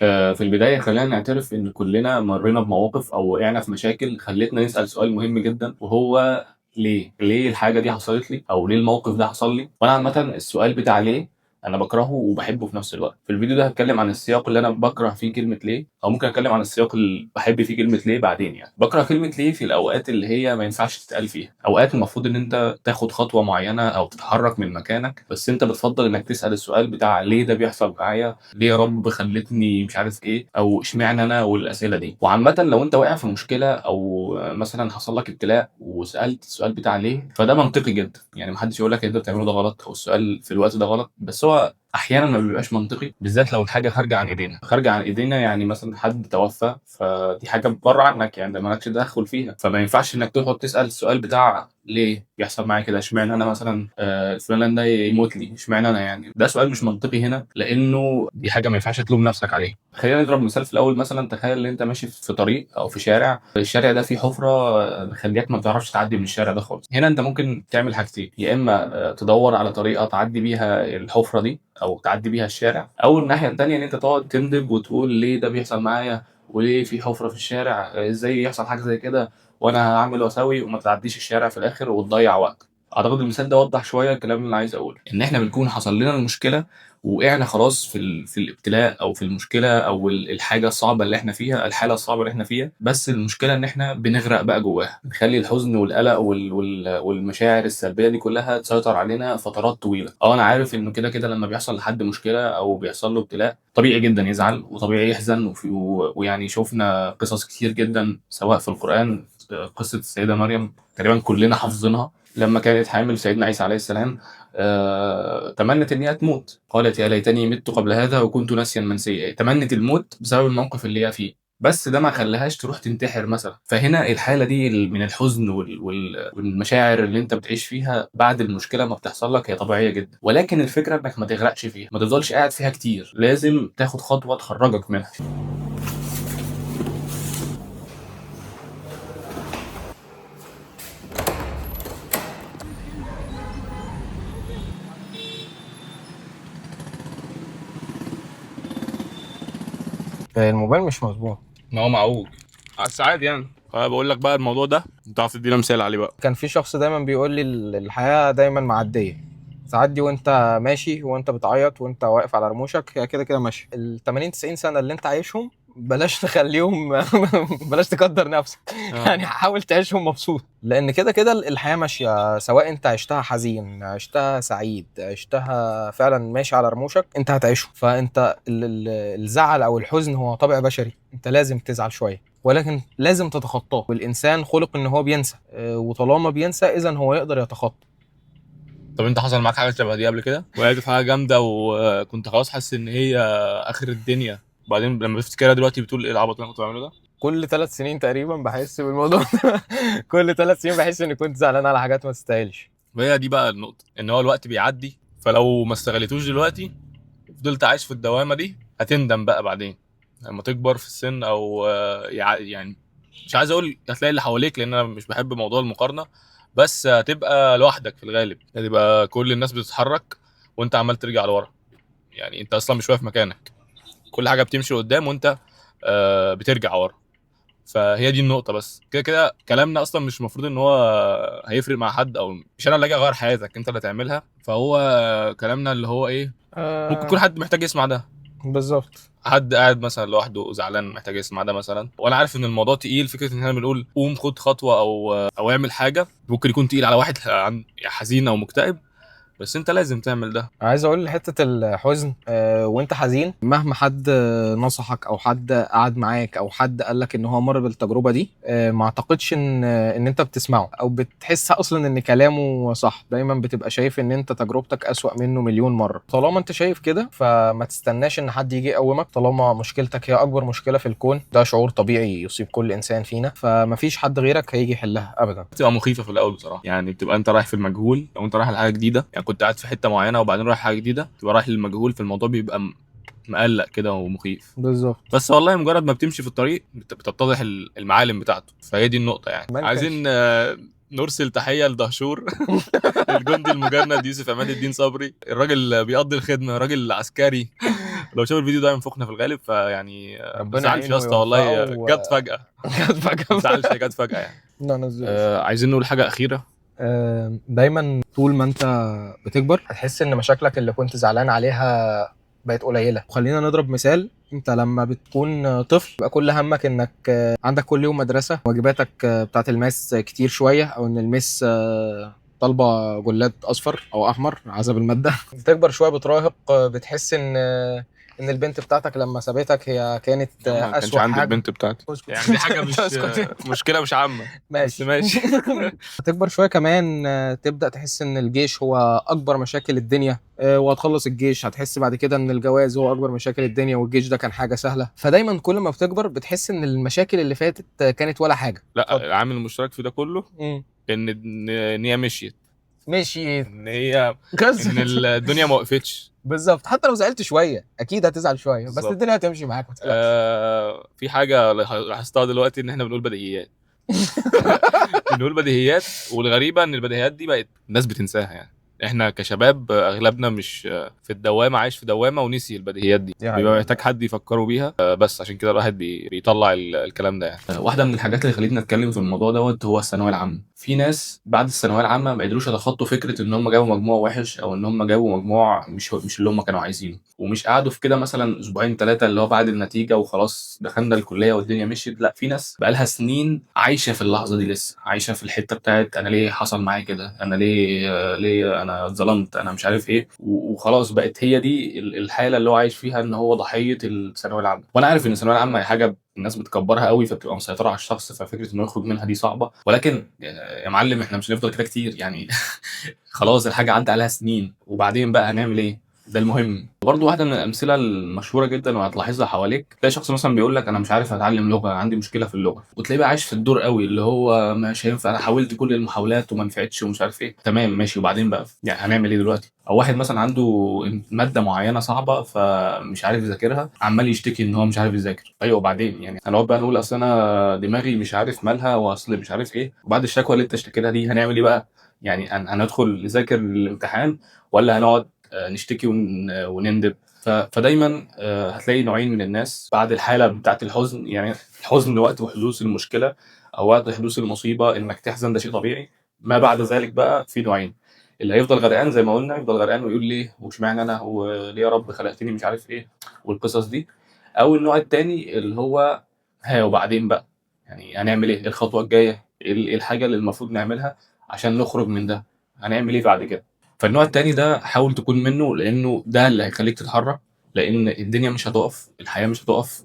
في البداية خلينا نعترف إن كلنا مرينا بمواقف أو وقعنا في مشاكل خلتنا نسأل سؤال مهم جدا، وهو ليه؟ ليه الحاجة دي حصلت لي؟ أو ليه الموقف ده حصل لي؟ وأنا عامة السؤال بتاع ليه أنا بكرهه وبحبه في نفس الوقت. في الفيديو ده هتكلم عن السياق اللي أنا بكره فيه كلمة ليه، أو ممكن أتكلم عن السياق اللي بحب فيه كلمة ليه بعدين. يعني بكره كلمة ليه في الأوقات اللي هي ما ينفعش تتقال فيها، أوقات المفروض إن أنت تاخد خطوة معينة أو تتحرك من مكانك، بس أنت بتفضل إنك تسأل السؤال بتاع ليه ده بيحصل معايا؟ ليه يا رب خلتني مش عارف ايه، او اشمعنى انا، والاسئله دي. وعامه لو انت واقع في مشكله او مثلا حصل لك ابتلاء وسالت السؤال بتاع ليه، فده منطقي جدا. يعني محدش يقول لك انت بتعمله ده غلط او السؤال في الوقت ده غلط، بس هو احيانا ما بيبقاش منطقي، بالذات لو الحاجه خارجه عن ايدينا. خارجه عن ايدينا يعني مثلا حد توفى، فدي حاجه بره عنك، يعني ده مالكش تدخل فيها، فما ينفعش انك تقعد تسال السؤال بتاع ليه بيحصل معايا كده، اشمعنى انا مثلا فلان ده يموت لي، اشمعنى انا. يعني ده سؤال مش منطقي هنا، لانه دي حاجه ما ينفعش تلوم نفسك عليها. خلينا نضرب مثال في الاول. مثلا تخيل ان انت ماشي في طريق او في شارع، الشارع ده فيه حفره مخليك ما بتعرفش تعدي من الشارع ده خالص. هنا انت ممكن تعمل حاجتين: يا اما تدور على طريقه تعدي بيها الحفره دي او تعدي بيها الشارع، او الناحيه التانيه ان انت تقعد تندب وتقول ليه ده بيحصل معايا، وليه في حفره في الشارع، ازاي يحصل حاجه زي كده، وانا هعمل واسوي، وما تعديش الشارع في الاخر وتضيع وقت. اعتقد المثال ده وضح شويه الكلام اللي انا عايز اقوله، ان احنا بنكون حصل لنا المشكله وقعنا خلاص في الابتلاء او في المشكله او الحاجه الصعبه اللي احنا فيها، الحاله الصعبه اللي احنا فيها، بس المشكله ان احنا بنغرق بقى جواها، نخلي الحزن والقلق والمشاعر السلبيه دي كلها تسيطر علينا فترات طويله. انا عارف انه كده كده لما بيحصل لحد مشكله او بيحصل له ابتلاء طبيعي جدا يزعل وطبيعي يحزن، ويعني شفنا قصص كتير جدا سواء في القرآن. قصة السيدة مريم تقريبا كلنا حافظينها، لما كانت حامل سيدنا عيسى عليه السلام تمنت ان هي تموت، قالت يا ليتني مت قبل هذا وكنت ناسيا منسيا. تمنت الموت بسبب الموقف اللي هي فيه، بس ده ما خلاهاش تروح تنتحر مثلا. فهنا الحاله دي من الحزن والمشاعر اللي انت بتعيش فيها بعد المشكله ما بتحصل لك هي طبيعيه جدا، ولكن الفكره انك ما تغرقش فيها، ما تفضلش قاعد فيها كتير، لازم تاخد خطوه تخرجك منها. الموبايل مش مظبوط. ما هو معوج، بس عادي يعني. بقول لك بقى الموضوع ده انت تعرف تدينا مثال عليه بقى. كان في شخص دايما بيقول لي الحياة دايما معدية، تعدي وانت ماشي وانت بتعيط وانت واقف على رموشك، هي كده كده ماشي. ال 80 90 سنة اللي انت عايشهم بلاش تخليهم بلاش تقدر نفسك. يعني حاول تعيشهم مبسوط، لان كده كده الحياة ماشية، سواء انت عشتها حزين، عشتها سعيد، عشتها فعلا ماشي على رموشك، انت هتعيشه. فانت الزعل او الحزن هو طبع بشري، انت لازم تزعل شوية، ولكن لازم تتخطاه. والانسان خلق ان هو بينسى، وطالما بينسى اذا هو يقدر يتخطى. طب انت حصل معاك حاجه شبه دي قبل كده؟ وقعت في حاجه جامده وكنت خلاص حاسس ان هي اخر الدنيا، وبعدين لما بتفتكرها دلوقتي بتقول ايه العبط اللي انا كنت بعمله ده؟ كل 3 سنين تقريبا بحس بالموضوع ده. كل 3 سنين بحس اني كنت زعلان على حاجات ما تستاهلش. وهي دي بقى النقطه، ان هو الوقت بيعدي، فلو ما استغلتوش دلوقتي فضلت عايش في الدوامه دي هتندم بقى بعدين لما تكبر في السن، او يعني مش عايز اقول هتلاقي اللي حواليك، لان انا مش بحب موضوع المقارنه، بس هتبقى لوحدك في الغالب. هتبقى كل الناس بتتحرك وانت عمال ترجع لورا، يعني انت اصلا مش واقف مكانك، كل حاجه بتمشي قدام وانت بترجع ورا. فهي دي النقطه. بس كده كده كلامنا اصلا مش المفروض ان هو هيفرق مع حد، او مش انا اللي اجي اغير حياتك، انت اللي تعملها. فهو كلامنا اللي هو ايه، ممكن يكون حد محتاج يسمع ده، بالظبط. حد قاعد مثلا لوحده زعلان محتاج يسمع ده مثلا. وانا عارف ان الموضوع تقيل، فكره ان احنا بنقول قوم خد خطوه او اعمل حاجه، ممكن يكون تقيل على واحد حزين او مكتئب، بس انت لازم تعمل ده. عايز اقول حته الحزن، وانت حزين، مهما حد نصحك او حد قعد معاك او حد قال لك ان هو مر بالتجربه دي، ما اعتقدش ان انت بتسمعه او بتحس اصلا ان كلامه صح. دايما بتبقى شايف ان انت تجربتك اسوأ منه مليون مره. طالما انت شايف كده فما تستناش ان حد يجي يقومك، طالما مشكلتك هي اكبر مشكله في الكون. ده شعور طبيعي يصيب كل انسان فينا، فمفيش حد غيرك هيجي يحلها ابدا. بتبقى مخيفه في الاول بصراحه، يعني بتبقى انت رايح في المجهول، لو انت رايح لحاجه جديده، يعني كنت قاعد في حته معينه وبعدين رايح حاجه جديده، تبقى رايح للمجهول، في الموضوع بيبقى مقلق كده ومخيف. بالظبط. بس والله مجرد ما بتمشي في الطريق بتتضح المعالم بتاعته، فهي دي النقطه. يعني ما عايزين كانش نرسل تحيه لدهشور الجندي المجند يوسف عماد الدين صبري، الراجل بيقضي الخدمه، راجل عسكري. لو شاف الفيديو ده ينفخنا في الغالب، فيعني ما ربنا تزعلش يا يعينه اسطى والله، ويوفقه جت فجاه. كانت ما فجأة. تزعلش، هي جت فجاه يعني. لا نزل. عايزين نقول حاجه اخيره. دايما طول ما انت بتكبر هتحس ان مشاكلك اللي كنت زعلان عليها بقت قليله. وخلينا نضرب مثال، انت لما بتكون طفل بقى كل همك انك عندك كل يوم مدرسه، واجباتك بتاعت الماس كتير شويه، او ان الماس طالبه جلاد اصفر او احمر حسب الماده. بتكبر شويه بتراهق، بتحس ان البنت بتاعتك لما سابتك هي كانت ما كانش اسوأ عندي حاجه. البنت بتاعتي اسكت. يعني، دي حاجه مش اسكت. مشكله مش عامه، بس ماشي. ماشي. هتكبر شويه كمان، تبدا تحس ان الجيش هو اكبر مشاكل الدنيا، وهتخلص الجيش هتحس بعد كده ان الجواز هو اكبر مشاكل الدنيا، والجيش ده كان حاجه سهله. فدايما كل ما بتكبر بتحس ان المشاكل اللي فاتت كانت ولا حاجه. اتفضل. لا، العامل المشترك في ده كله مم. ان هي مشيت، ماشي. ان هي كذا. ان الدنيا ما وقفتش. بالظبط، حتى لو زعلت شويه اكيد هتزعل شويه، بس بالظبط. الدنيا هتمشي معاك ما تقلقش. في حاجه لاحظتها دلوقتي، ان احنا بنقول بديهيات. بنقول بديهيات، والغريبه ان البديهيات دي بقت الناس بتنساها يعني. احنا كشباب اغلبنا مش في الدوامه، عايش في دوامه ونسي البديهيات دي، دي بيبقى حقيقة. محتاج حد يفكروا بيها. بس عشان كده الواحد بيطلع الكلام ده يعني. واحده من الحاجات اللي خلتنا نتكلم في الموضوع دوت هو الثانويه العامه. في ناس بعد الثانويه العامه ما قدروش يتخطوا فكره ان هم جابوا مجموع وحش، او ان هم جابوا مجموع مش اللي هم كانوا عايزينه، ومش قعدوا في كده مثلا اسبوعين ثلاثه اللي هو بعد النتيجه وخلاص دخلنا الكليه والدنيا مشيت. لا، في ناس بقالها سنين عايشه في اللحظه دي، لسه عايشه في الحته بتاعت انا ليه حصل معايا كده، انا ليه انا اتظلمت، انا مش عارف ايه، وخلاص بقت هي دي الحاله اللي هو عايش فيها، ان هو ضحيه الثانويه العامه. وانا عارف ان الثانويه العامه هي حاجه الناس بتكبرها قوي فبتبقى مسيطره على الشخص، ففكره انه يخرج منها دي صعبه، ولكن يا معلم احنا مش هنفضل كده كتير يعني. خلاص الحاجه عدى عليها سنين، وبعدين بقى هنعمل ايه؟ ده المهم. برضو واحده من الامثله المشهوره جدا وهتلاحظها حواليك، تلاقي شخص مثلا بيقول لك انا مش عارف اتعلم لغه، عندي مشكله في اللغه، وتلاقيه بقى عايش في الدور قوي اللي هو مش هينفع، انا حاولت كل المحاولات وما نفعتش ومش عارف ايه. تمام ماشي، وبعدين بقى يعني هنعمل ايه دلوقتي؟ او واحد مثلا عنده ماده معينه صعبه فمش عارف يذاكرها، عمال يشتكي ان هو مش عارف يذاكر. ايوه وبعدين يعني هنقعد بقى نقول اصل انا دماغي مش عارف مالها، واصل مش عارف ايه، وبعد الشكوى اللي انت اشتكيتها دي هنعمل ايه بقى؟ يعني هندخل نذاكر الامتحان، ولا هنقعد نشتكي ونندب؟ فدايما هتلاقي نوعين من الناس بعد الحاله بتاعت الحزن. يعني الحزن وقت حدوث المشكله او وقت حدوث المصيبه انك تحزن، ده شيء طبيعي. ما بعد ذلك بقى في نوعين: اللي هيفضل غرقان زي ما قلنا، يفضل غرقان ويقول ليه واشمعنى انا، وليه يا رب خلقتني مش عارف ايه والقصص دي. او النوع التاني اللي هو ها وبعدين بقى، يعني هنعمل ايه؟ إيه الخطوه الجايه؟ إيه الحاجه اللي المفروض نعملها عشان نخرج من ده؟ هنعمل ايه بعد كده؟ فالنوع التاني ده حاول تكون منه، لانه ده اللي هيخليك تتحرك. لان الدنيا مش هتقف، الحياه مش هتقف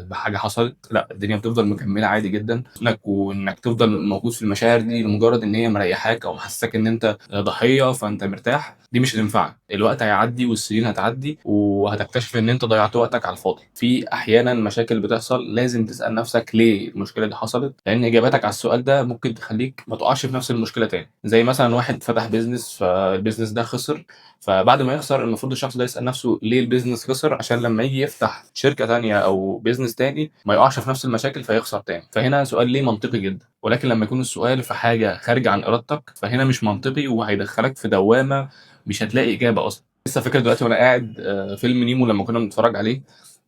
بحاجه حصلت، لا الدنيا بتفضل مكمله عادي جدا. وانك تفضل موجود في المشاعر دي لمجرد ان هي مريحاك او محسسك ان انت ضحيه فانت مرتاح، دي مش هتنفعك. الوقت هيعدي والسنين هتعدي وهتكتشف ان انت ضيعت وقتك على الفاضي. في احيانا مشاكل بتحصل لازم تسال نفسك ليه المشكله دي حصلت، لان اجاباتك على السؤال ده ممكن تخليك ما تقعش في نفس المشكله تاني. زي مثلا واحد فتح بيزنس فالبيزنس ده خسر، فبعد ما يخسر المفروض الشخص ده يسال نفسه ليه البيزنس خسر، عشان لما يجي يفتح شركه تانية او بيزنس تاني ما يقعش في نفس المشاكل فيخسر تاني. فهنا سؤال ليه منطقي جدا، ولكن لما يكون السؤال في حاجه خارجه عن ارادتك فهنا مش منطقي وهيدخلك في دوامه مش هتلاقي اجابه اصلا. لسه فاكر دلوقتي وانا قاعد فيلم نيمو لما كنا بنتفرج عليه،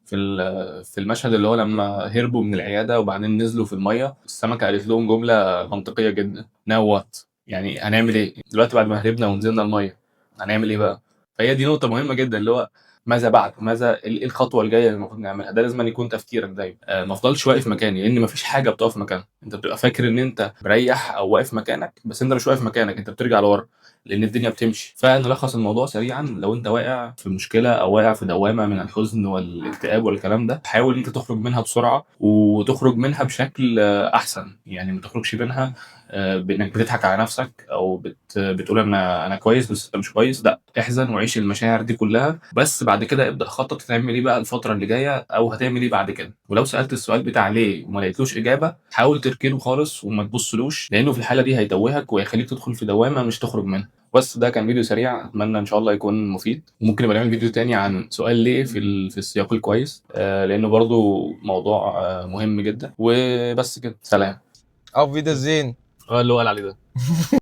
في المشهد اللي هو لما هربوا من العياده وبعدين نزلوا في الميه، السمكه قالت لهم جمله منطقيه جدا: ناو وات؟ يعني هنعمل ايه دلوقتي بعد ما هربنا ونزلنا الميه؟ هنعمل ايه بقى؟ فهي دي نقطه مهمه جدا، اللي هو ماذا بعد؟ ايه الخطوه الجايه اللي المفروض نعملها؟ ده لازم يكون تفكيرك دايما. ما افضلش واقف مكاني، لان مفيش حاجه بتقف مكانها. انت بتبقى فاكر ان انت مريح او واقف مكانك، بس انت مش واقف مكانك، انت بترجع لورا لان الدنيا بتمشي. فنلخص الموضوع سريعا: لو انت واقع في مشكله او واقع في دوامه من الحزن والاكتئاب والكلام ده، حاول انت تخرج منها بسرعه وتخرج منها بشكل احسن. يعني ما تخرجش منها بانك بتضحك على نفسك او بتقول انا كويس بس انت مش كويس. لا، احزن وعيش المشاعر دي كلها، بس بعد كده ابدا خطط هتعمل ايه بقى الفتره اللي جايه او هتعمل ايه بعد كده. ولو سالت السؤال بتاع ليه وما لقيتلوش اجابه، حاول تركنه خالص وما تبصلوش، لانه في الحاله دي هيتوهك وهيخليك تدخل في دوامه مش تخرج منها. بس ده كان فيديو سريع، اتمنى ان شاء الله يكون مفيد. وممكن نبقى نعمل فيديو تاني عن سؤال ليه في السياق الكويس، لانه برضو موضوع مهم جدا. وبس كده، سلام. auf Wiedersehen. اللي هو قال عليه ده.